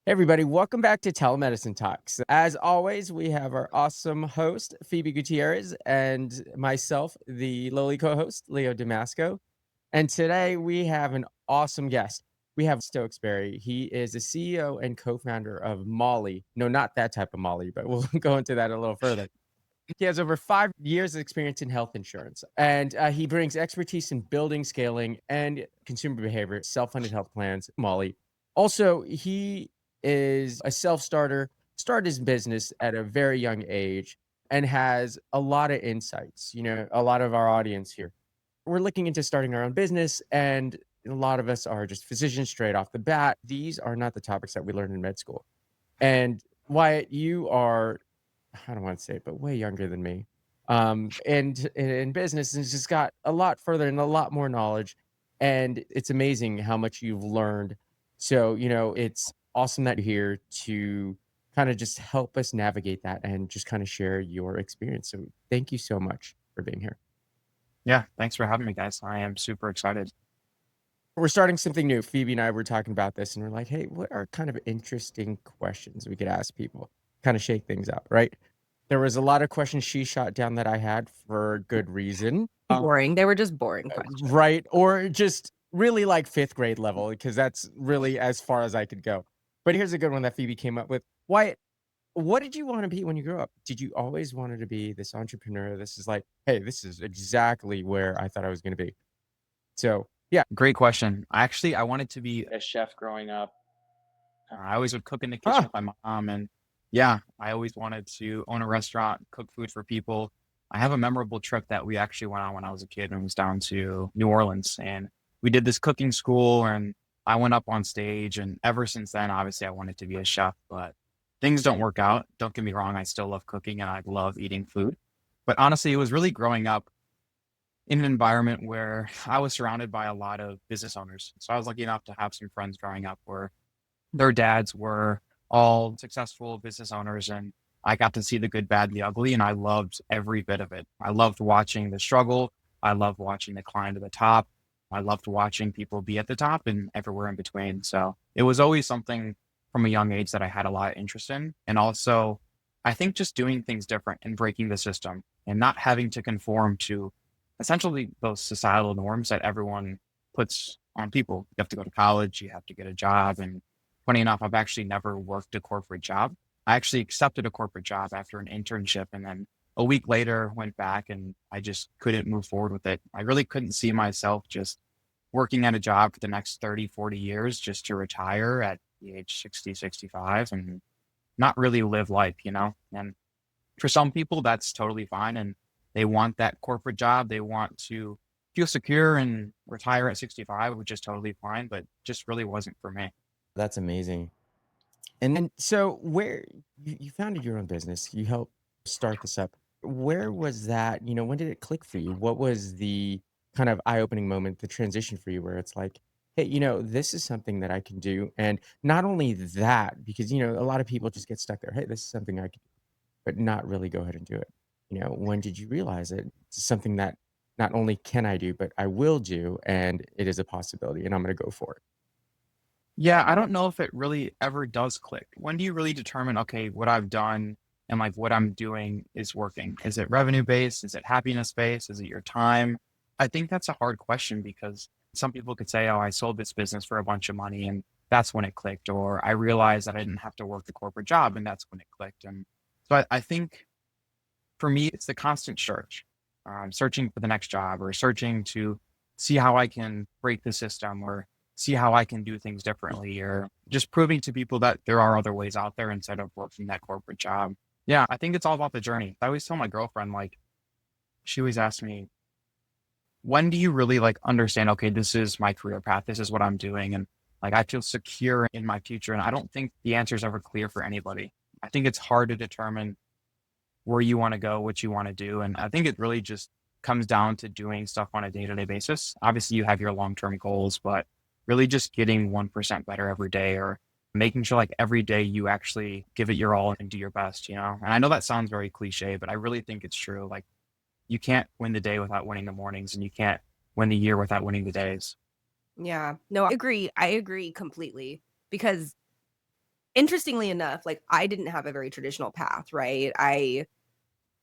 Hey, everybody, welcome back to Telemedicine Talks. As always, we have our awesome host, Phoebe Gutierrez, and myself, the lowly co host, Leo Damasco. And today we have an awesome guest. We have Stokesberry. He is the CEO and co founder of Molly. No, not that type of Molly, but we'll go into that a little further. He has over 5 years of experience in health insurance, and he brings expertise in building, scaling, and consumer behavior, self-funded health plans, Molly. Also, he is a self-starter, started his business at a very young age, and has a lot of insights. A lot of our audience here, we're looking into starting our own business, and a lot of us are just physicians straight off the bat. These are not the topics that we learn in med school. And Wyatt, you are, I don't want to say it, but way younger than me. And in business, and just got a lot further and a lot more knowledge. And it's amazing how much you've learned. So, it's awesome that you're here to kind of just help us navigate that and just kind of share your experience. So thank you so much for being here. Yeah, thanks for having me, guys. I am super excited. We're starting something new. Phoebe and I were talking about this, and we're like, hey, what are kind of interesting questions we could ask people? Kind of shake things up, right? There was a lot of questions she shot down that I had for good reason. Boring. They were just boring questions. Right. Or just really like fifth grade level, because that's really as far as I could go. But here's a good one that Phoebe came up with. Wyatt, what did you want to be when you grew up? Did you always wanted to be this entrepreneur? This is like, hey, this is exactly where I thought I was going to be. So, yeah. Great question. I wanted to be a chef growing up. I always would cook in the kitchen Huh. with my mom. And yeah, I always wanted to own a restaurant, cook food for people. I have a memorable trip that we actually went on when I was a kid and was down to New Orleans. And we did this cooking school and I went up on stage. And ever since then, obviously, I wanted to be a chef, but things don't work out. Don't get me wrong. I still love cooking and I love eating food. But honestly, it was really growing up in an environment where I was surrounded by a lot of business owners. So I was lucky enough to have some friends growing up where their dads were all successful business owners, and I got to see the good, bad, and the ugly, and I loved every bit of it. I loved watching the struggle. I loved watching the climb to the top. I loved watching people be at the top and everywhere in between. So it was always something from a young age that I had a lot of interest in. And also, I think just doing things different and breaking the system and not having to conform to essentially those societal norms that everyone puts on people. You have to go to college, you have to get a job. And funny enough, I've actually never worked a corporate job. I actually accepted a corporate job after an internship and then a week later went back and I just couldn't move forward with it. I really couldn't see myself just working at a job for the next 30, 40 years just to retire at the age 60, 65 and not really live life, you know? And for some people, that's totally fine. And they want that corporate job. They want to feel secure and retire at 65, which is totally fine, but just really wasn't for me. That's amazing. And then, so where you founded your own business, you helped start this up. Where was that? When did it click for you? What was the kind of eye-opening moment, the transition for you, where it's like, hey, this is something that I can do. And not only that, because, a lot of people just get stuck there. Hey, this is something I can do, but not really go ahead and do it. When did you realize it? It's something that not only can I do, but I will do, and it is a possibility, and I'm going to go for it. Yeah, I don't know if it really ever does click. When do you really determine, okay, what I've done and like what I'm doing is working? Is it revenue based? Is it happiness based? Is it your time? I think that's a hard question because some people could say, oh, I sold this business for a bunch of money and that's when it clicked. Or I realized that I didn't have to work the corporate job and that's when it clicked. And so I think for me, it's the constant search. Searching for the next job or searching to see how I can break the system or see how I can do things differently or just proving to people that there are other ways out there instead of working that corporate job. Yeah, I think it's all about the journey. I always tell my girlfriend, like, she always asks me, when do you really like understand, okay, this is my career path, this is what I'm doing, and like I feel secure in my future. And I don't think the answer is ever clear for anybody. I think it's hard to determine where you want to go, what you want to do. And I think it really just comes down to doing stuff on a day-to-day basis. Obviously, you have your long-term goals, but really just getting 1% better every day or making sure like every day you actually give it your all and do your best, you know? And I know that sounds very cliche, but I really think it's true. Like you can't win the day without winning the mornings and you can't win the year without winning the days. Yeah. No, I agree. I agree completely because interestingly enough, like I didn't have a very traditional path, right? I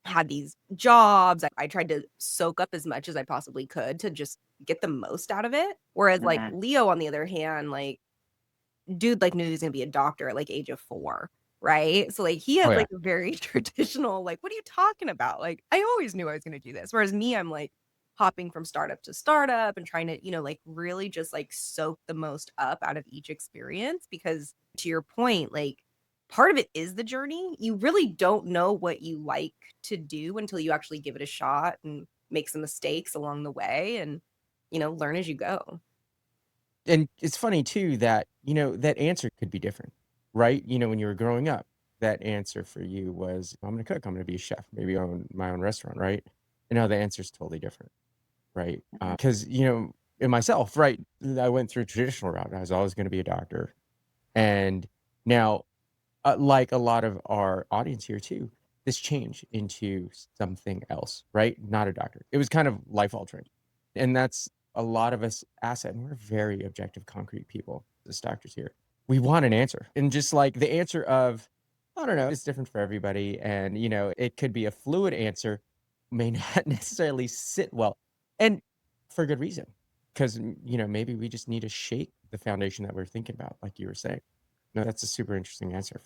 had these jobs. I tried to soak up as much as I possibly could to just get the most out of it. Whereas like Mhm. Leo, on the other hand, like dude like knew he was gonna be a doctor at like age of 4, right? So like he Oh had yeah. like a very traditional, like, what are you talking about? Like I always knew I was gonna do this. Whereas me, I'm like hopping from startup to startup and trying to, like really just like soak the most up out of each experience because to your point, like part of it is the journey. You really don't know what you like to do until you actually give it a shot and make some mistakes along the way and, learn as you go. And it's funny too that, that answer could be different, right? When you were growing up, that answer for you was, I'm gonna cook, I'm gonna be a chef, maybe own my own restaurant, right? And now the answer is totally different, right? Because, in myself, right, I went through traditional route. I was always gonna be a doctor. And now, like a lot of our audience here too, this change into something else, right? Not a doctor. It was kind of life altering. And that's a lot of us asset. And we're very objective, concrete people as doctors here. We want an answer. And just like the answer of, I don't know, it's different for everybody. And, it could be a fluid answer, may not necessarily sit well. And for good reason. Because, maybe we just need to shake the foundation that we're thinking about, like you were saying. No, that's a super interesting answer.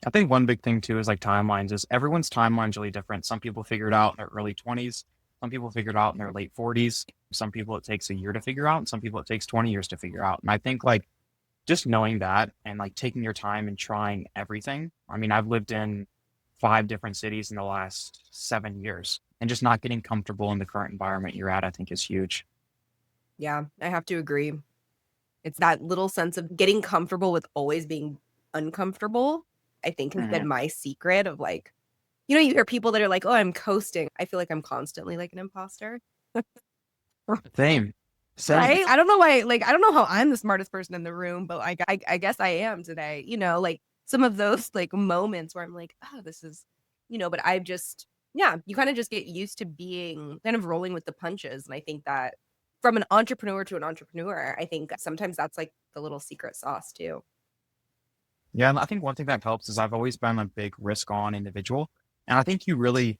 I think one big thing too is like timelines. Is everyone's timeline's really different. Some people figure it out in their early 20s. Some people figure it out in their late 40s. Some people it takes a year to figure out, and some people it takes 20 years to figure out. And I think like just knowing that and like taking your time and trying everything. I mean, I've lived in 5 different cities in the last 7 years, and just not getting comfortable in the current environment you're at, I think is huge. Yeah, I have to agree. It's that little sense of getting comfortable with always being uncomfortable, I think has been Mhm. my secret of like, you hear people that are like, "Oh, I'm coasting." I feel like I'm constantly like an imposter. Same, same. Right? I don't know why, like, I don't know how I'm the smartest person in the room, but like, I guess I am today, like some of those like moments where I'm like, oh, this is, but I've just, yeah, you kind of just get used to being kind of rolling with the punches. And I think that from an entrepreneur to an entrepreneur, I think sometimes that's like the little secret sauce too. Yeah, and I think one thing that helps is I've always been a big risk on individual. And I think you really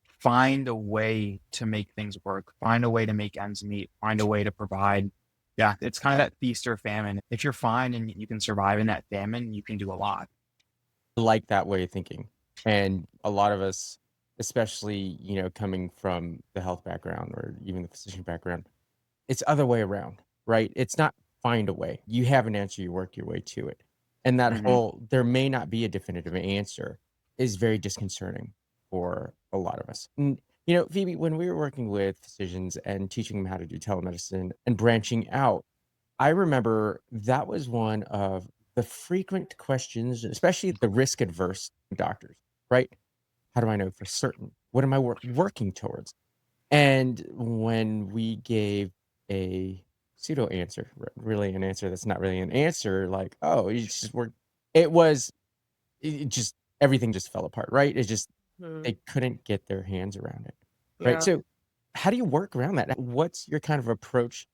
find a way to make things work, find a way to make ends meet, find a way to provide. Yeah, it's kind of that feast or famine. If you're fine and you can survive in that famine, you can do a lot. Like that way of thinking. And a lot of us, especially, coming from the health background or even the physician background, it's other way around, right? It's not find a way. You have an answer, you work your way to it. And that Hmm. whole, there may not be a definitive answer is very disconcerting for a lot of us. And, Phoebe, when we were working with physicians and teaching them how to do telemedicine and branching out, I remember that was one of the frequent questions, especially the risk adverse doctors, right? How do I know for certain? What am I working towards? And when we gave a pseudo answer, really an answer that's not really an answer, like, oh, you just work, it was, it just, everything just fell apart, right? It just, Hmm. they couldn't get their hands around it, right? Yeah. So, how do you work around that? What's your kind of approach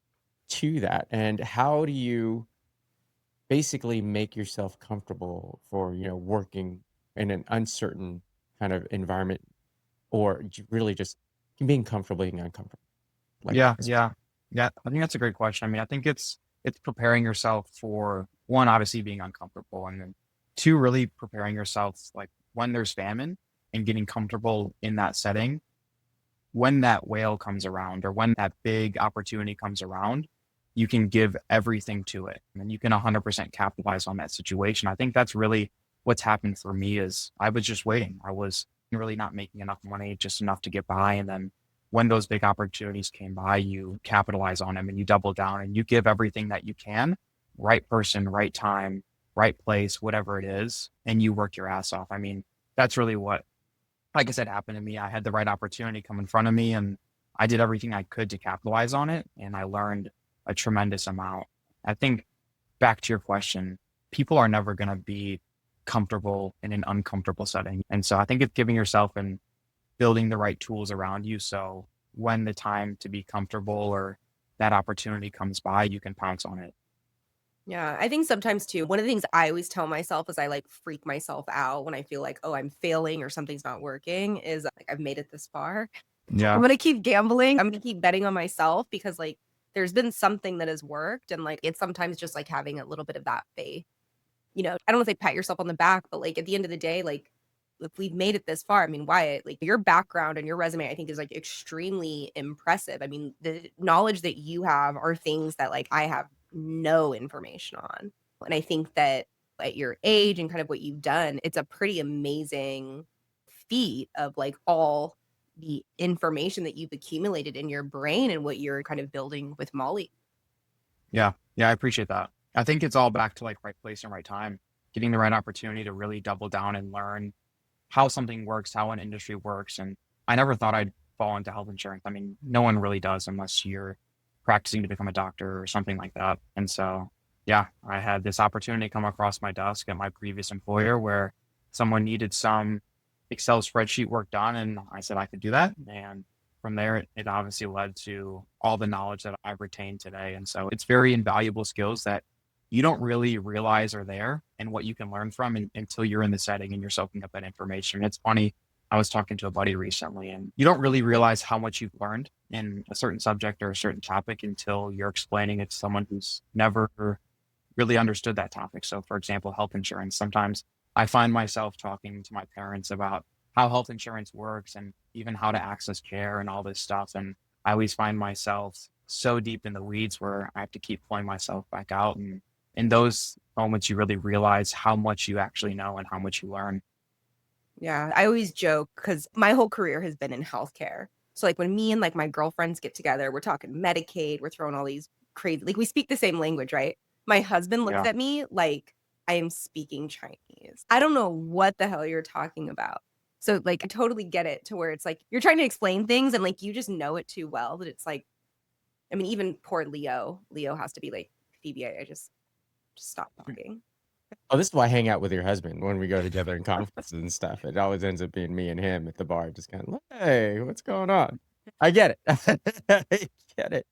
to that? And how do you basically make yourself comfortable for, working in an uncertain kind of environment or really just being comfortable being uncomfortable like Yeah, this? yeah, yeah. I think that's a great question. I mean, I think it's preparing yourself for one, obviously being uncomfortable, and then two, really preparing yourself like when there's famine and getting comfortable in that setting. When that whale comes around or when that big opportunity comes around, you can give everything to it and you can 100% capitalize on that situation. I think that's really what's happened for me is I was just waiting. I was really not making enough money, just enough to get by. And then when those big opportunities came by, you capitalize on them and you double down and you give everything that you can, right person, right time, right place, whatever it is, and you work your ass off. I mean, that's really what like I said, happened to me. I had the right opportunity come in front of me and I did everything I could to capitalize on it. And I learned a tremendous amount. I think back to your question, people are never going to be comfortable in an uncomfortable setting. And so I think it's giving yourself and building the right tools around you. So when the time to be comfortable or that opportunity comes by, you can pounce on it. Yeah, I think sometimes too, one of the things I always tell myself is I like freak myself out when I feel like, oh, I'm failing or something's not working is like I've made it this far. I'm Yeah. gonna keep gambling. I'm gonna keep betting on myself because like there's been something that has worked and like it's sometimes just like having a little bit of that faith. I don't want to say pat yourself on the back, but like at the end of the day, like if we've made it this far, I mean, Wyatt, like your background and your resume, I think is like extremely impressive. I mean, the knowledge that you have are things that like I have no information on. And I think that at your age and kind of what you've done, it's a pretty amazing feat of like all the information that you've accumulated in your brain and what you're kind of building with Molly. Yeah. Yeah. I appreciate that. I think it's all back to like right place and right time, getting the right opportunity to really double down and learn how something works, how an industry works. And I never thought I'd fall into health insurance. I mean, no one really does unless you're practicing to become a doctor or something like that. And so, yeah, I had this opportunity come across my desk at my previous employer where someone needed some Excel spreadsheet work done. And I said I could do that. And from there, it obviously led to all the knowledge that I've retained today. And so it's very invaluable skills that you don't really realize are there and what you can learn from until you're in the setting and you're soaking up that information. It's funny. I was talking to a buddy recently, and you don't really realize how much you've learned in a certain subject or a certain topic until you're explaining it to someone who's never really understood that topic. So, for example, health insurance. Sometimes I find myself talking to my parents about how health insurance works and even how to access care and all this stuff. And I always find myself so deep in the weeds where I have to keep pulling myself back out. And in those moments, you really realize how much you actually know and how much you learn. Yeah, I always joke because my whole career has been in healthcare. So, like, when me and, like, my girlfriends get together, we're talking Medicaid, we're throwing all these crazy like, we speak the same language, right? My husband looks Yeah. at me like I am speaking Chinese. I don't know what the hell you're talking about. So, like, I totally get it to where it's like you're trying to explain things and, like, you just know it too well that it's like I mean, even poor Leo. Leo has to be like, "Phoebe, I just stop talking." Oh, this is why I hang out with your husband when we go together in conferences and stuff. It always ends up being me and him at the bar, just kind of, hey, what's going on? I get it. I get it.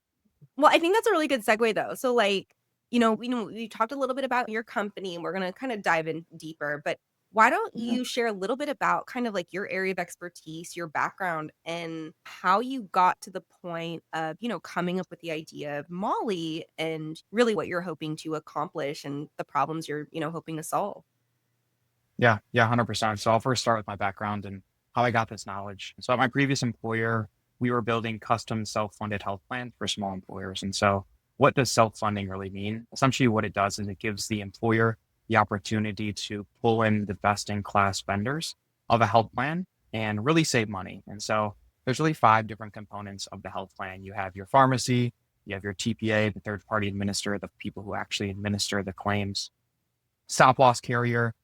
Well, I think that's a really good segue though. So like, we talked a little bit about your company and we're going to kind of dive in deeper, but why don't Yeah. you share a little bit about kind of like your area of expertise, your background and how you got to the point of, coming up with the idea of Molly and really what you're hoping to accomplish and the problems you're, hoping to solve. Yeah. Yeah. 100%. So I'll first start with my background and how I got this knowledge. So at my previous employer, we were building custom self-funded health plans for small employers. And so what does self-funding really mean? Essentially what it does is it gives the employer the opportunity to pull in the best in class vendors of a health plan and really save money. And so there's really 5 different components of the health plan. You have your pharmacy, you have your TPA, the third party administrator, the people who actually administer the claims, stop loss carrier,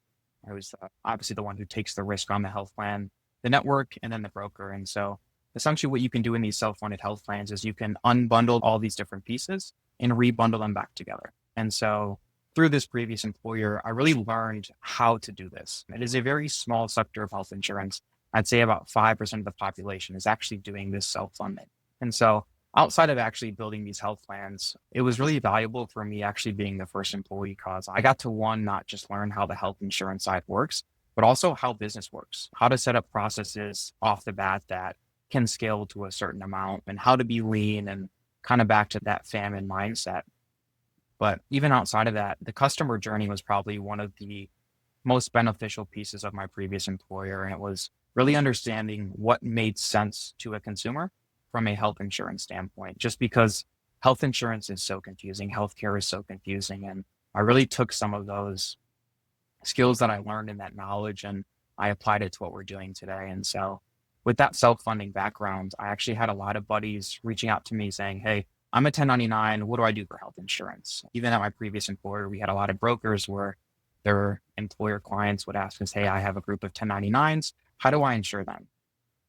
who's obviously the one who takes the risk on the health plan, the network, and then the broker. And so essentially what you can do in these self-funded health plans is you can unbundle all these different pieces and rebundle them back together. And so through this previous employer, I really learned how to do this. It is a very small sector of health insurance. I'd say about 5% of the population is actually doing this self-funding. And so outside of actually building these health plans, it was really valuable for me actually being the first employee because I got to one, not just learn how the health insurance side works, but also how business works, how to set up processes off the bat that can scale to a certain amount and how to be lean and kind of back to that famine mindset. But even outside of that, the customer journey was probably one of the most beneficial pieces of my previous employer. And it was really understanding what made sense to a consumer from a health insurance standpoint, just because health insurance is so confusing, healthcare is so confusing. And I really took some of those skills that I learned in that knowledge and I applied it to what we're doing today. And so with that self-funding background, I actually had a lot of buddies reaching out to me saying, hey, I'm a 1099. What do I do for health insurance? Even at my previous employer, we had a lot of brokers where their employer clients would ask us, hey, I have a group of 1099s. How do I insure them?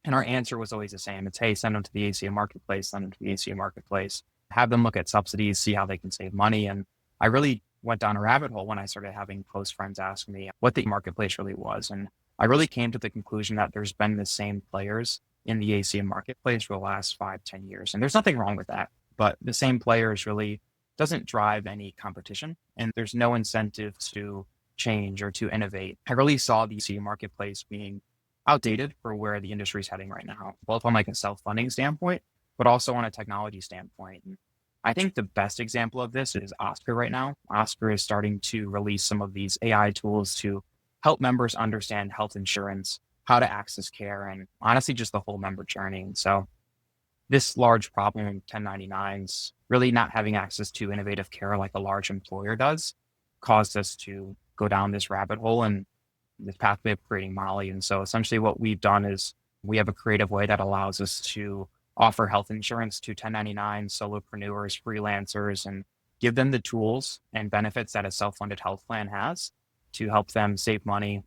And our answer was always the same. It's, hey, send them to the ACA marketplace, send them to the ACA marketplace, have them look at subsidies, see how they can save money. And I really went down a rabbit hole when I started having close friends ask me what the marketplace really was. And I really came to the conclusion that there's been the same players in the ACA marketplace for the last 5, 10 years. And there's nothing wrong with that, but the same players really doesn't drive any competition, and there's no incentive to change or to innovate. I really saw the C marketplace being outdated for where the industry is heading right now, both on like a self-funding standpoint, but also on a technology standpoint. And I think the best example of this is Oscar right now. Oscar is starting to release some of these AI tools to help members understand health insurance, how to access care, and honestly, just the whole member journey. And so this large problem in 1099s, really not having access to innovative care like a large employer does, caused us to go down this rabbit hole and this pathway of creating Molly. And so essentially what we've done is we have a creative way that allows us to offer health insurance to 1099 solopreneurs, freelancers, and give them the tools and benefits that a self-funded health plan has to help them save money.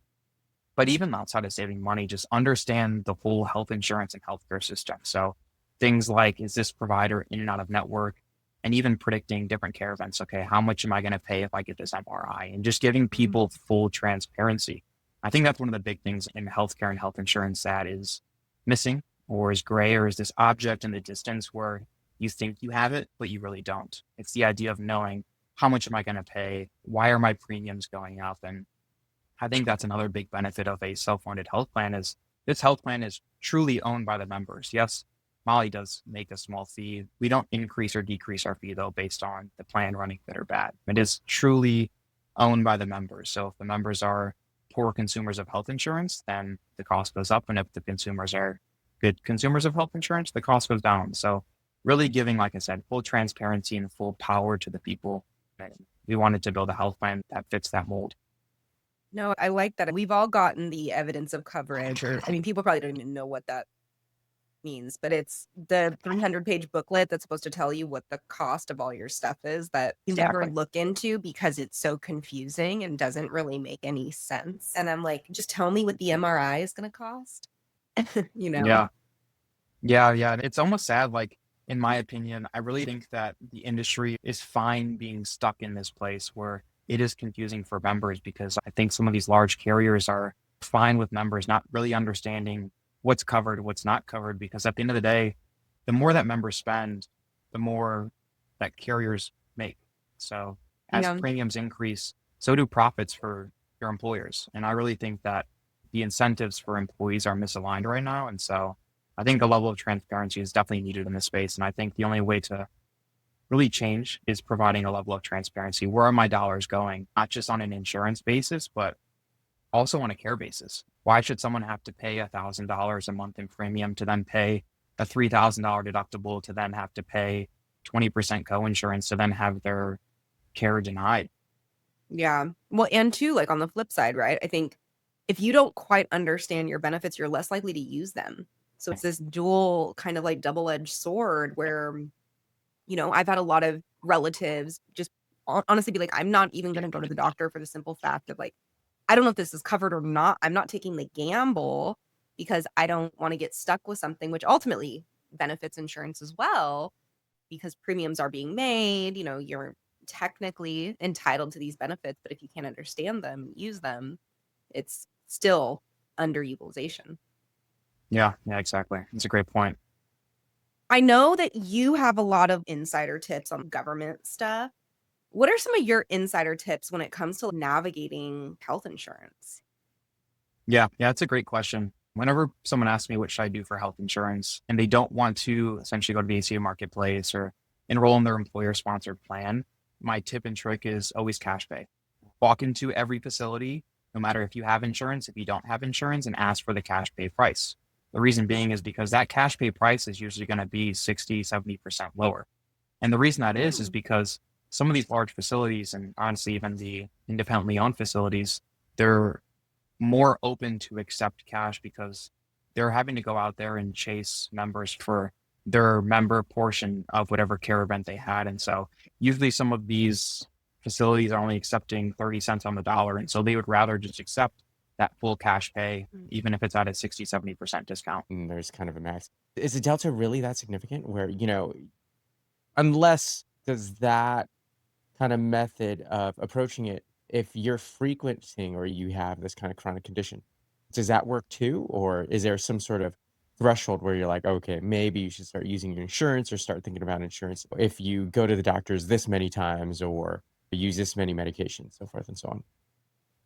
But even outside of saving money, just understand the whole health insurance and healthcare system. So things like, is this provider in and out of network? And even predicting different care events. Okay, how much am I going to pay if I get this MRI? And just giving people full transparency. I think that's one of the big things in healthcare and health insurance that is missing or is gray or is this object in the distance where you think you have it, but you really don't. It's the idea of knowing how much am I going to pay? Why are my premiums going up? And I think that's another big benefit of a self-funded health plan is this health plan is truly owned by the members. Yes, Molly does make a small fee. We don't increase or decrease our fee though, based on the plan running good or bad. It is truly owned by the members. So if the members are poor consumers of health insurance, then the cost goes up. And if the consumers are good consumers of health insurance, the cost goes down. So really giving, like I said, full transparency and full power to the people. We wanted to build a health plan that fits that mold. No, I like that. We've all gotten the evidence of coverage, or I mean, people probably don't even know what that means, but it's the 300-page booklet that's supposed to tell you what the cost of all your stuff is that you never Exactly. look into because it's so confusing and doesn't really make any sense. And I'm like, just tell me what the MRI is going to cost, you know? Yeah. Yeah. It's almost sad. Like, in my opinion, I really think that the industry is fine being stuck in this place where it is confusing for members because I think some of these large carriers are fine with members not really understanding what's covered, what's not covered, because at the end of the day, the more that members spend, the more that carriers make. So as Yeah. premiums increase, so do profits for your employers. And I really think that the incentives for employees are misaligned right now. And so I think the level of transparency is definitely needed in this space. And I think the only way to really change is providing a level of transparency. Where are my dollars going? Not just on an insurance basis, but also on a care basis. Why should someone have to pay $1,000 a month in premium to then pay a $3,000 deductible to then have to pay 20% co-insurance to then have their care denied? Yeah. Well, and too, like on the flip side, right? I think if you don't quite understand your benefits, you're less likely to use them. So it's this dual kind of like double-edged sword where, I've had a lot of relatives just honestly be like, I'm not even going to go to the doctor for the simple fact of like, I don't know if this is covered or not. I'm not taking the gamble because I don't want to get stuck with something which ultimately benefits insurance as well because premiums are being made, you're technically entitled to these benefits, but if you can't understand them and use them, it's still underutilization. Yeah, exactly. It's a great point. I know that you have a lot of insider tips on government stuff. What are some of your insider tips when it comes to navigating health insurance? Yeah, it's a great question. Whenever someone asks me what should I do for health insurance and they don't want to essentially go to the ACA marketplace or enroll in their employer sponsored plan, my tip and trick is always cash pay. Walk into every facility, no matter if you have insurance, if you don't have insurance, and ask for the cash pay price. The reason being is because that cash pay price is usually going to be 60, 70% lower. And the reason that is because some of these large facilities, and honestly, even the independently owned facilities, they're more open to accept cash because they're having to go out there and chase members for their member portion of whatever care event they had. And so usually some of these facilities are only accepting 30 cents on the dollar. And so they would rather just accept that full cash pay, even if it's at a 60, 70% discount. And there's kind of a max. Is the delta really that significant where, unless does that kind of method of approaching it, if you're frequenting or you have this kind of chronic condition, does that work too? Or is there some sort of threshold where you're like, okay, maybe you should start using your insurance or start thinking about insurance if you go to the doctors this many times or use this many medications, so forth and so on?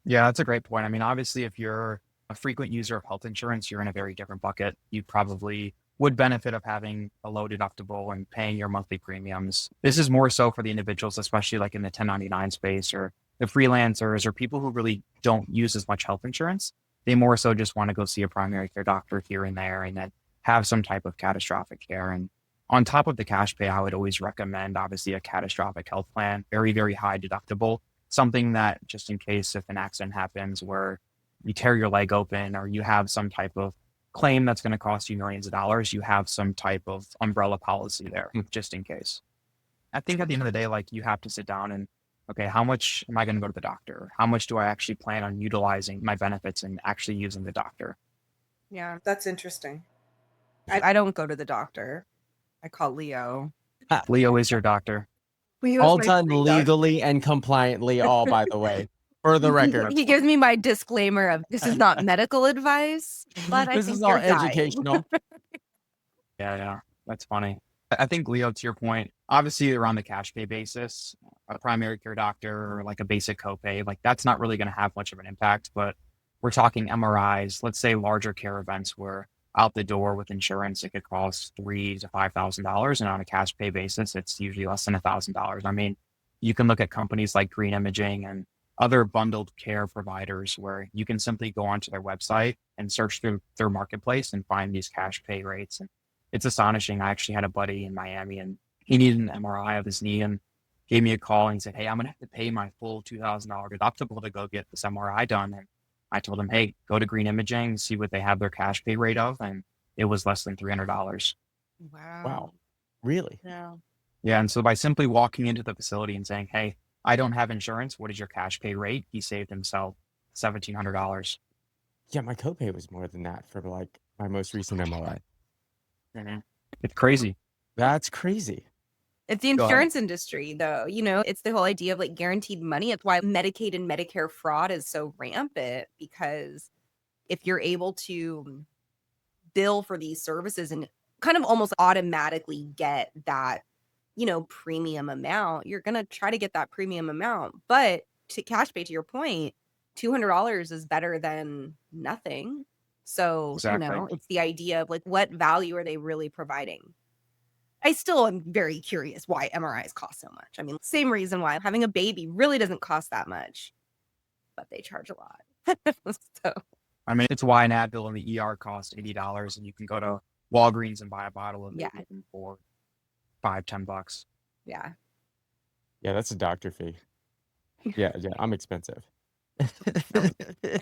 Yeah, that's a great point. I mean, obviously, if you're a frequent user of health insurance, you're in a very different bucket. You probably would benefit of having a low deductible and paying your monthly premiums. This is more so for the individuals, especially like in the 1099 space or the freelancers or people who really don't use as much health insurance. They more so just want to go see a primary care doctor here and there and then have some type of catastrophic care. And on top of the cash pay, I would always recommend, obviously, a catastrophic health plan, very, very high deductible, something that just in case if an accident happens where you tear your leg open or you have some type of claim that's going to cost you millions of dollars, you have some type of umbrella policy there just in case. I think at the end of the day, like you have to sit down and, okay, how much am I going to go to the doctor? How much do I actually plan on utilizing my benefits and actually using the doctor? Yeah. That's interesting. I don't go to the doctor. I call Leo. Leo is your doctor. Leo's All my done free doctor. legally and compliantly, all by the way, for the record. He gives me my disclaimer of this is not medical advice, but I This think is all you're dying. educational. Yeah, that's funny. I think, Leo, to your point, obviously around the cash pay basis, a primary care doctor or like a basic copay, like that's not really going to have much of an impact. But we're talking MRIs, let's say larger care events where out the door with insurance, it could cost $3,000 to $5,000. And on a cash pay basis, it's usually less than $1,000. I mean, you can look at companies like Green Imaging and other bundled care providers where you can simply go onto their website and search through their marketplace and find these cash pay rates. And it's astonishing. I actually had a buddy in Miami and he needed an MRI of his knee and gave me a call and said, hey, I'm going to have to pay my full $2,000 deductible to go get this MRI done. And I told him, hey, go to Green Imaging, see what they have their cash pay rate of. And it was less than $300. Wow. Really? Yeah. Yeah. And so by simply walking into the facility and saying, hey, I don't have insurance, what is your cash pay rate? He saved himself $1,700. Yeah, my copay was more than that for like my most recent MRI. It's crazy. That's crazy. It's the Go ahead. insurance industry, though. It's the whole idea of like guaranteed money. It's why Medicaid and Medicare fraud is so rampant, because if you're able to bill for these services and kind of almost automatically get that, premium amount, you're going to try to get that premium amount. But to cash pay, to your point, $200 is better than nothing. So, Exactly. it's the idea of like, what value are they really providing? I still am very curious why MRIs cost so much. I mean, same reason why having a baby really doesn't cost that much, but they charge a lot. So, I mean, it's why an Advil in the ER costs $80 and you can go to Walgreens and buy a bottle of Yeah. it for $5-10. yeah. Yeah, that's a doctor fee. Yeah, I'm expensive.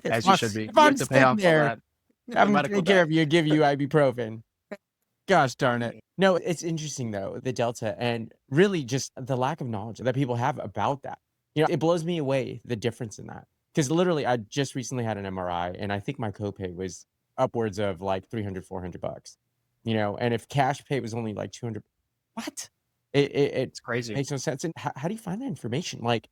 As you should be. If You I'm have to pay off all there, that. I'm gonna medical take care debt. of you, give you ibuprofen. Gosh darn it. No, it's interesting though, the Delta and really just the lack of knowledge that people have about that. It blows me away, the difference in that. Because literally, I just recently had an MRI and I think my copay was upwards of like $300, $400. And if cash pay was only like 200, what? It It's crazy. makes no sense. And how do you find that information? Like,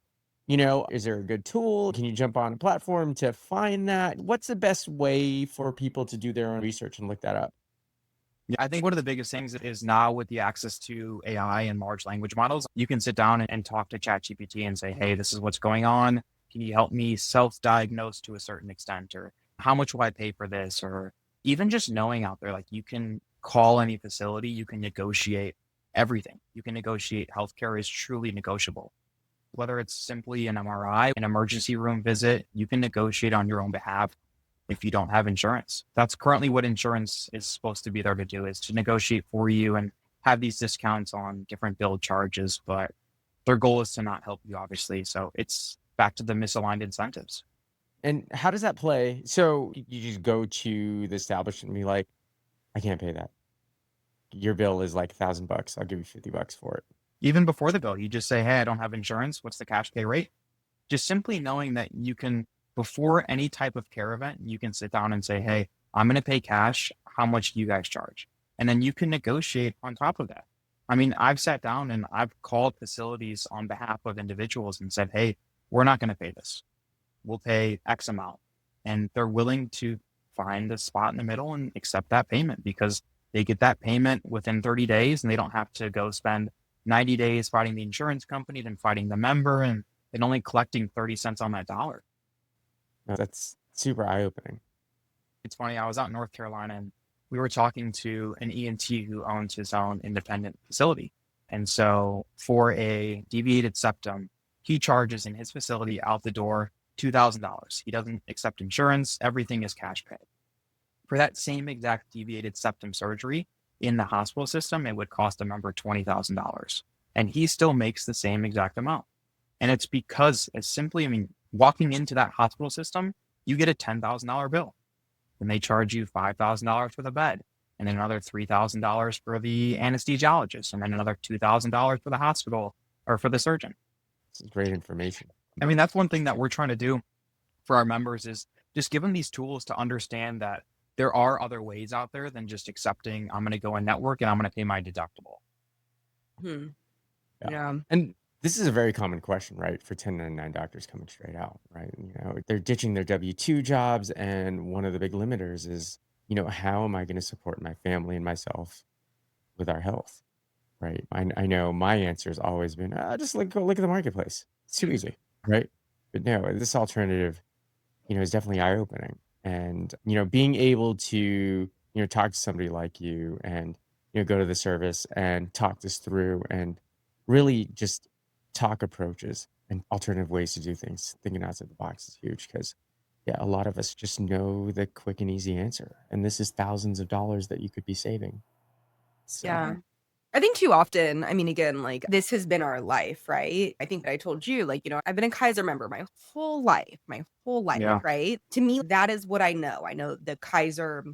is there a good tool? Can you jump on a platform to find that? What's the best way for people to do their own research and look that up? Yeah, I think one of the biggest things is now with the access to AI and large language models, you can sit down and talk to ChatGPT and say, hey, this is what's going on. Can you help me self-diagnose to a certain extent? Or how much will I pay for this? Or even just knowing out there, like you can call any facility, you can negotiate everything. You can negotiate. Healthcare is truly negotiable. Whether it's simply an MRI, an emergency room visit, you can negotiate on your own behalf if you don't have insurance. That's currently what insurance is supposed to be there to do, is to negotiate for you and have these discounts on different bill charges. But their goal is to not help you, obviously. So it's back to the misaligned incentives. And how does that play? So you just go to the establishment and be like, I can't pay that. Your bill is like $1,000. I'll give you $50 for it. Even before the bill, you just say, hey, I don't have insurance. What's the cash pay rate? Just simply knowing that you can, before any type of care event, you can sit down and say, hey, I'm going to pay cash. How much do you guys charge? And then you can negotiate on top of that. I mean, I've sat down and I've called facilities on behalf of individuals and said, hey, we're not going to pay this. We'll pay X amount. And they're willing to find a spot in the middle and accept that payment, because they get that payment within 30 days and they don't have to go spend 90 days fighting the insurance company, then fighting the member, and only collecting 30 cents on that dollar. That's super eye-opening. It's funny, I was out in North Carolina and we were talking to an ENT who owns his own independent facility. And so for a deviated septum, he charges in his facility out the door $2,000. He doesn't accept insurance. Everything is cash pay. For that same exact deviated septum surgery in the hospital system, it would cost a member $20,000. And he still makes the same exact amount. And it's because it's simply, walking into that hospital system, you get a $10,000 bill. And they charge you $5,000 for the bed, and then another $3,000 for the anesthesiologist, and then another $2,000 for the hospital or for the surgeon. This is great information. That's one thing that we're trying to do for our members, is just give them these tools to understand that there are other ways out there than just accepting, I'm going to go in network and I'm going to pay my deductible. Yeah. And this is a very common question, right? For 1099 doctors coming straight out, right? They're ditching their W-2 jobs. And one of the big limiters is, how am I going to support my family and myself with our health, right? I know my answer has always been, just go look at the marketplace. It's too easy, right? But no, this alternative, is definitely eye-opening. And, being able to, talk to somebody like you and, go to the service and talk this through and really just talk approaches and alternative ways to do things, thinking outside the box is huge, because a lot of us just know the quick and easy answer, and this is thousands of dollars that you could be saving. So Yeah. I think too often, again, like, this has been our life, right? I think I told you, like, I've been a Kaiser member my whole life, Yeah. right? To me, that is what I know. I know the Kaiser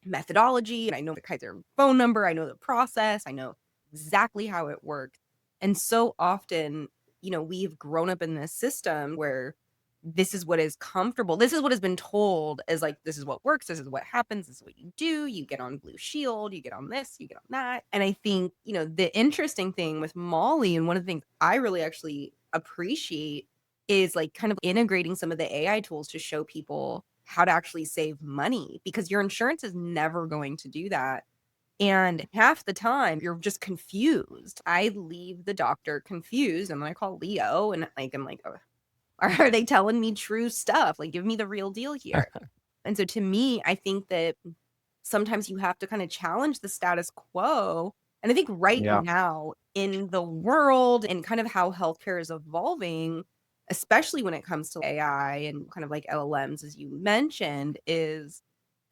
methodology, and I know the Kaiser phone number, I know the process, I know exactly how it works. And so often, we've grown up in this system where this is what is comfortable. This is what has been told as, like, this is what works, this is what happens, this is what you do. You get on Blue Shield, you get on this, you get on that. And I think, the interesting thing with Molly, and one of the things I really actually appreciate, is like kind of integrating some of the AI tools to show people how to actually save money, because your insurance is never going to do that. And half the time you're just confused. I leave the doctor confused, and then I call Leo and, like, I'm like, "Oh, are they telling me true stuff? Like, give me the real deal here." And so to me, I think that sometimes you have to kind of challenge the status quo. And I think right Yeah. now in the world and kind of how healthcare is evolving, especially when it comes to AI and kind of like LLMs, as you mentioned, is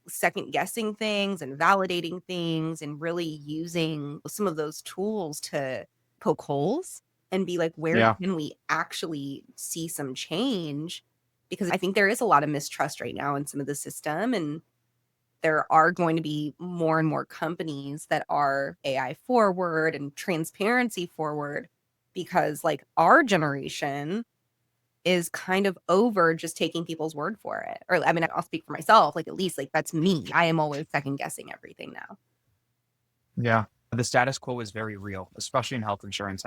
second guessing things and validating things and really using some of those tools to poke holes and be like, where Yeah. can we actually see some change? Because I think there is a lot of mistrust right now in some of the system, and there are going to be more and more companies that are AI forward and transparency forward, because, like, our generation is kind of over just taking people's word for it. Or, I'll speak for myself, like, at least, like, that's me. I am always second guessing everything now. Yeah. The status quo is very real, especially in health insurance.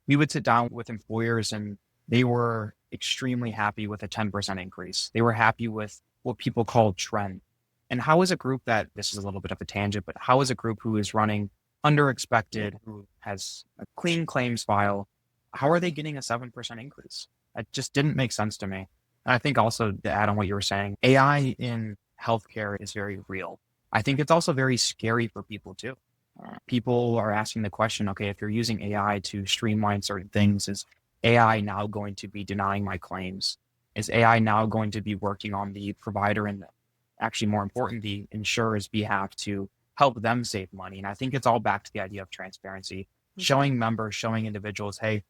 We would sit down with employers and they were extremely happy with a 10% increase. They were happy with what people call trend. And how is a group that, this is a little bit of a tangent, but how is a group who is running under expected, who has a clean claims file, how are they getting a 7% increase? It just didn't make sense to me. And I think also, to add on what you were saying, AI in healthcare is very real. I think it's also very scary for people too. People are asking the question, okay, if you're using AI to streamline certain things, is AI now going to be denying my claims? Is AI now going to be working on the provider and actually, more important, the insurer's behalf to help them save money? And I think it's all back to the idea of transparency, showing members, showing individuals, hey,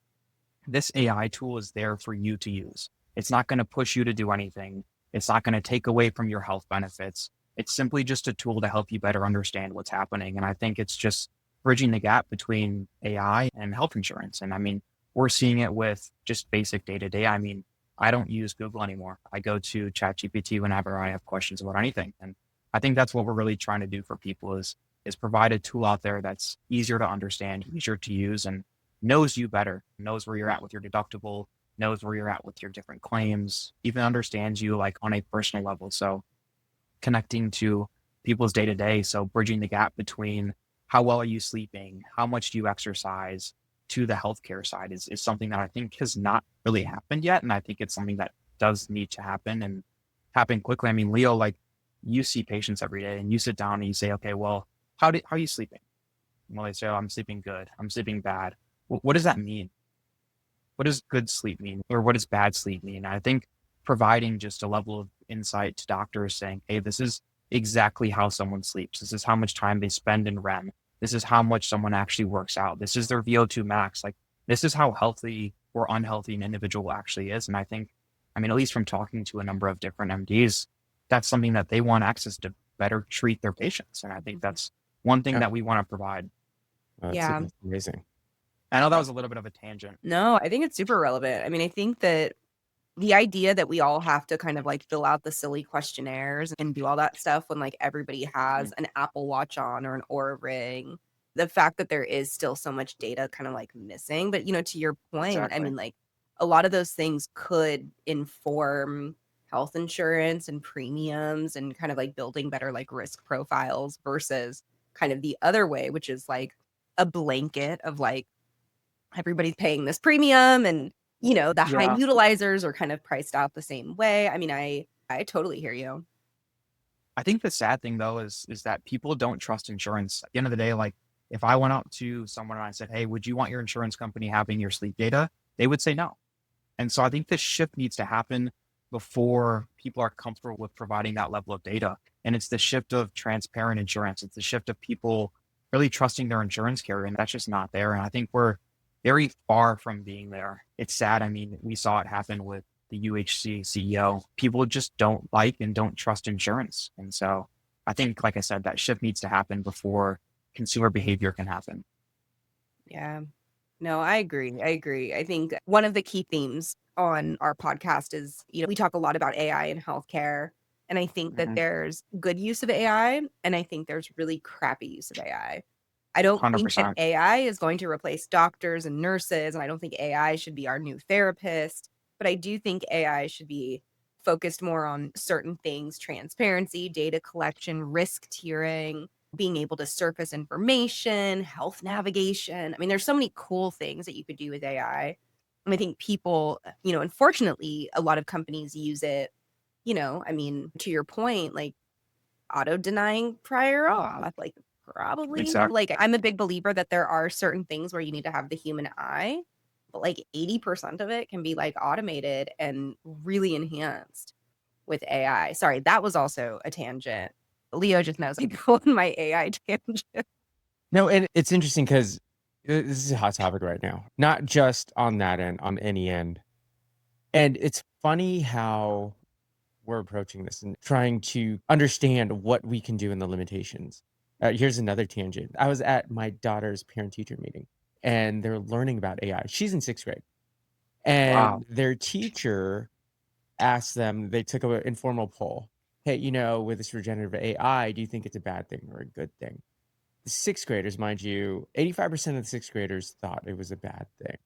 this AI tool is there for you to use. It's not going to push you to do anything. It's not going to take away from your health benefits. It's simply just a tool to help you better understand what's happening. And I think it's just bridging the gap between AI and health insurance. And we're seeing it with just basic day to day. I don't use Google anymore. I go to ChatGPT whenever I have questions about anything. And I think that's what we're really trying to do for people is provide a tool out there that's easier to understand, easier to use, and knows you better, knows where you're at with your deductible, knows where you're at with your different claims, even understands you like on a personal level. So connecting to people's day to day. So bridging the gap between how well are you sleeping, how much do you exercise, to the healthcare side is something that I think has not really happened yet. And I think it's something that does need to happen and happen quickly. I mean, Leo, like you see patients every day and you sit down and you say, okay, well, how are you sleeping? Well, they say, oh, I'm sleeping good. I'm sleeping bad. What does that mean? What does good sleep mean? Or what does bad sleep mean? I think providing just a level of insight to doctors saying, hey, this is exactly how someone sleeps. This is how much time they spend in REM. This is how much someone actually works out. This is their VO2 max. Like this is how healthy or unhealthy an individual actually is. And I think, I mean, at least from talking to a number of different MDs, that's something that they want access to better treat their patients. And I think that's one thing Yeah. that we want to provide. Yeah. That's amazing. I know that was a little bit of a tangent. No, I think it's super relevant. I mean, I think that the idea that we all have to kind of like fill out the silly questionnaires and do all that stuff when like everybody has an Apple Watch on or an Oura Ring, the fact that there is still so much data kind of like missing. But, to your point, I Exactly. mean, like a lot of those things could inform health insurance and premiums and kind of like building better like risk profiles versus kind of the other way, which is like a blanket of like everybody's paying this premium and the high Yeah. utilizers are kind of priced out the same way. I mean, I totally hear you. I think the sad thing though is that people don't trust insurance. At the end of the day, like if I went out to someone and I said, hey, would you want your insurance company having your sleep data? They would say no. And so I think this shift needs to happen before people are comfortable with providing that level of data. And it's the shift of transparent insurance. It's the shift of people really trusting their insurance carrier. And that's just not there. And I think we're very far from being there. It's sad. I mean, we saw it happen with the UHC CEO. People just don't like and don't trust insurance. And so I think, like I said, that shift needs to happen before consumer behavior can happen. Yeah. No, I agree. I think one of the key themes on our podcast is, we talk a lot about AI in healthcare. And I think that there's good use of AI and I think there's really crappy use of AI. I don't think that 100%. AI is going to replace doctors and nurses, and I don't think AI should be our new therapist, but I do think AI should be focused more on certain things: transparency, data collection, risk tiering, being able to surface information, health navigation. I mean, there's so many cool things that you could do with AI. And I think people, unfortunately, a lot of companies use it, I mean, to your point, like auto denying prior auth, like probably Exactly. like I'm a big believer that there are certain things where you need to have the human eye, but like 80% of it can be like automated and really enhanced with AI. Sorry, that was also a tangent. Leo just knows I go on my AI tangent. No, and it's interesting because this is a hot topic right now, not just on that end, on any end. And it's funny how we're approaching this and trying to understand what we can do in the limitations. Here's another tangent. I was at my daughter's parent-teacher meeting, and they're learning about AI. She's in 6th grade, and their teacher asked them, they took an informal poll. Hey, with this regenerative AI, do you think it's a bad thing or a good thing? The 6th graders, mind you, 85% of the 6th graders thought it was a bad thing.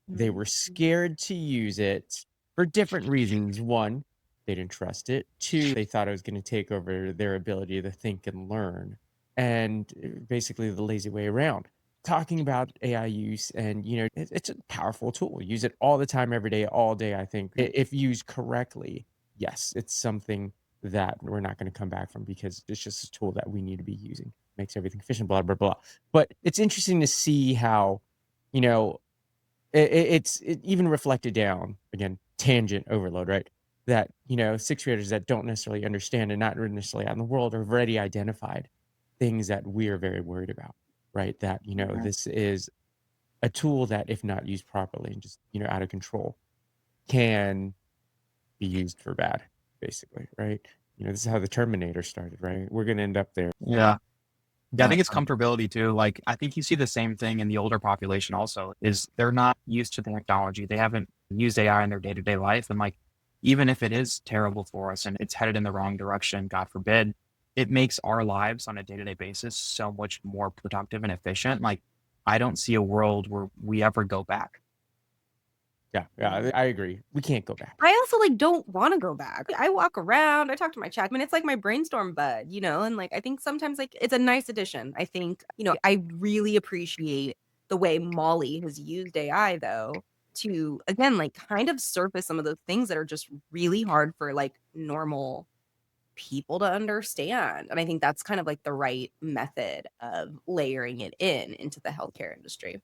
They were scared to use it for different reasons. One, they didn't trust it. Two, they thought it was going to take over their ability to think and learn. And basically the lazy way around. Talking about AI use, and it's a powerful tool. Use it all the time, every day, all day. I think if used correctly, yes, it's something that we're not going to come back from, because it's just a tool that we need to be using. Makes everything efficient, blah blah blah. But it's interesting to see how, it's even reflected down, again, tangent overload, right? That 6th graders that don't necessarily understand and not necessarily out in the world have already identified things that we're very worried about, right? That this is a tool that, if not used properly and just out of control, can be used for bad, basically, right? This is how the Terminator started, right? We're going to end up there. Yeah. I think it's comfortability too. Like, I think you see the same thing in the older population also, is they're not used to the technology. They haven't used AI in their day-to-day life. And like, even if it is terrible for us and it's headed in the wrong direction, God forbid, it makes our lives on a day-to-day basis so much more productive and efficient. Like, I don't see a world where we ever go back. Yeah, I agree. We can't go back. I also like don't want to go back. I walk around, I talk to my chat. I mean, it's like my brainstorm bud, and like I think sometimes like it's a nice addition. I think, I really appreciate the way Molly has used AI though to again like kind of surface some of those things that are just really hard for like normal people to understand. And I think that's kind of like the right method of layering it into the healthcare industry.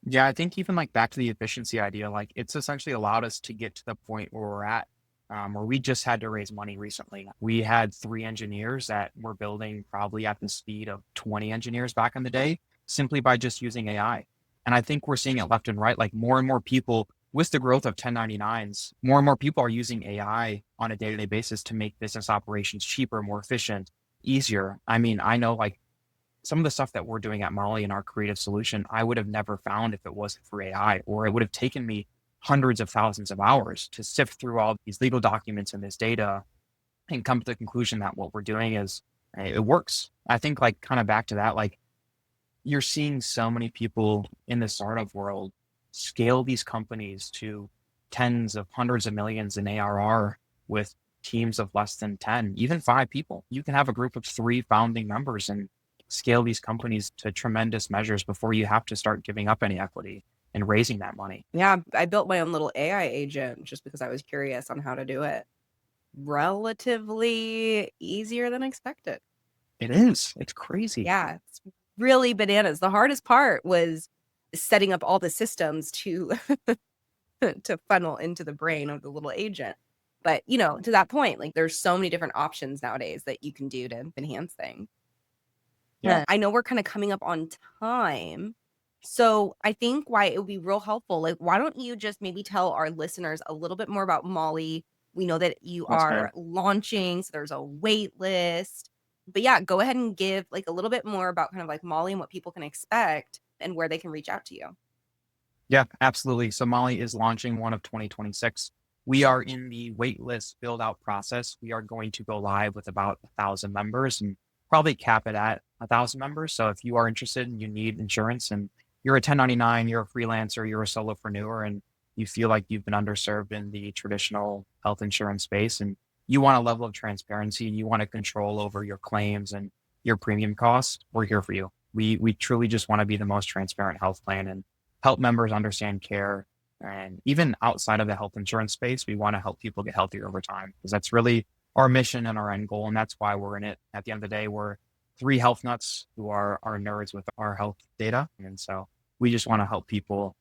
Yeah, I think even like back to the efficiency idea, like it's essentially allowed us to get to the point where we're at, where we just had to raise money recently. We had 3 engineers that were building probably at the speed of 20 engineers back in the day, simply by just using AI. And I think we're seeing it left and right, like more and more people with the growth of 1099s, more and more people are using AI on a day-to-day basis to make business operations cheaper, more efficient, easier. I mean, I know like some of the stuff that we're doing at Molly and our creative solution, I would have never found if it wasn't for AI, or it would have taken me hundreds of thousands of hours to sift through all these legal documents and this data and come to the conclusion that what we're doing is it works. I think like kind of back to that, like you're seeing so many people in the startup world scale these companies to tens of hundreds of millions in ARR with teams of less than 10, even 5 people. You can have a group of 3 founding members and scale these companies to tremendous measures before you have to start giving up any equity and raising that money. Yeah, I built my own little AI agent just because I was curious on how to do it. Relatively easier than expected. It is. It's crazy. Yeah, it's really bananas. The hardest part was setting up all the systems to to funnel into the brain of the little agent. But, to that point, like there's so many different options nowadays that you can do to enhance things. Yeah. I know we're kind of coming up on time. So I think why it would be real helpful, like, why don't you just maybe tell our listeners a little bit more about Molly? We know that you That's are fair. launching, so there's a wait list. But yeah, go ahead and give like a little bit more about kind of like Molly and what people can expect and where they can reach out to you. Yeah, absolutely. So Molly is launching one of 2026. We are in the waitlist build out process. We are going to go live with about 1,000 members and probably cap it at 1,000 members. So if you are interested and you need insurance and you're a 1099, you're a freelancer, you're a solopreneur, and you feel like you've been underserved in the traditional health insurance space and you want a level of transparency and you want to control over your claims and your premium costs, we're here for you. We truly just want to be the most transparent health plan and help members understand care. And even outside of the health insurance space, we want to help people get healthier over time because that's really our mission and our end goal. And that's why we're in it. At the end of the day, we're 3 health nuts who are nerds with our health data. And so we just want to help people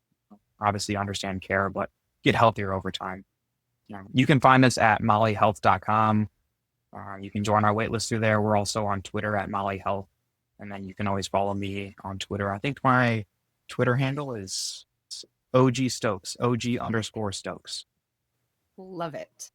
obviously understand care, but get healthier over time. You can find us at mollyhealth.com. You can join our waitlist through there. We're also on Twitter at mollyhealth. And then you can always follow me on Twitter. I think my Twitter handle is OG Stokes, OG_Stokes. Love it.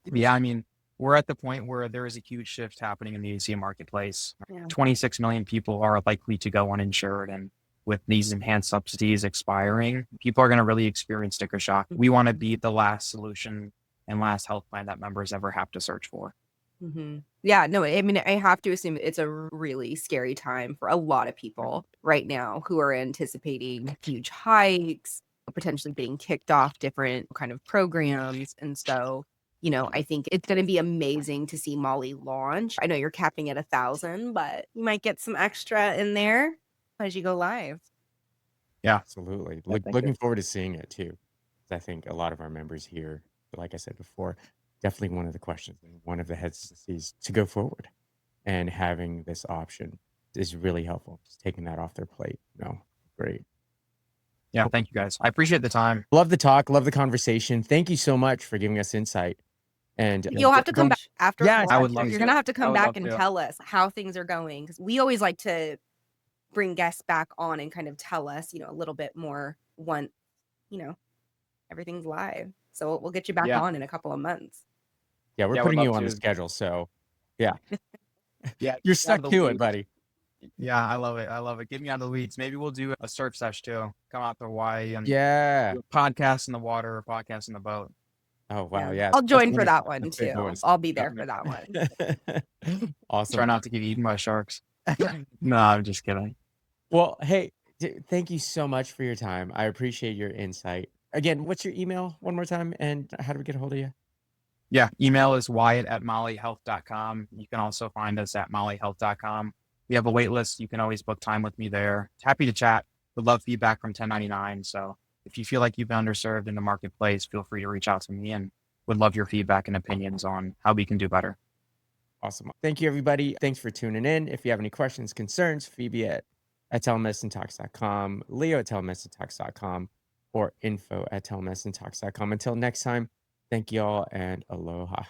Yeah, I mean, we're at the point where there is a huge shift happening in the ACA marketplace. Yeah. 26 million people are likely to go uninsured. And with these enhanced subsidies expiring, people are going to really experience sticker shock. We want to be the last solution and last health plan that members ever have to search for. Mm-hmm. Yeah, no, I mean, I have to assume it's a really scary time for a lot of people right now who are anticipating huge hikes, potentially being kicked off different kind of programs. And so, I think it's going to be amazing to see Molly launch. I know you're capping at 1,000, but you might get some extra in there as you go live. Yeah, Absolutely. Yeah, thank Looking you. forward to seeing it too. 'Cause I think a lot of our members here, like I said before, definitely one of the questions and one of the hesitancies to go forward. And having this option is really helpful. Just taking that off their plate. No, great. Yeah, thank you guys. I appreciate the time. Love the talk. Love the conversation. Thank you so much for giving us insight. And You'll have to come back after Yes, launch. I would love You're to. gonna have to I come would back love and to. tell us how things are going because we always like to bring guests back on and kind of tell us, a little bit more once, everything's live. So we'll get you back Yeah. on in a couple of months. Yeah, we're Yeah, I would putting you love on the to. schedule. So yeah, Yeah, you're stuck to it, buddy. Yeah, I love it. I love it. Get me out of the weeds. Maybe we'll do a surf sesh too. Come out to Hawaii and Yeah. do a podcast in the water, a podcast in the boat. Oh, wow. Yeah. Yeah. I'll join for That's that one That's big too. boys. I'll be there for that one. Awesome. Try not to get eaten by sharks. No, I'm just kidding. Well, hey, thank you so much for your time. I appreciate your insight. Again, what's your email one more time? And how do we get a hold of you? Yeah, email is wyatt@mollyhealth.com. You can also find us at mollyhealth.com. We have a wait list. You can always book time with me there. Happy to chat. Would love feedback from 1099. So if you feel like you've been underserved in the marketplace, feel free to reach out to me and would love your feedback and opinions on how we can do better. Awesome. Thank you, everybody. Thanks for tuning in. If you have any questions, concerns, Phoebe at telemedicinetalks.com, Leo at telemedicinetalks.com, or info at telemedicinetalks.com. Until next time, thank you all and aloha.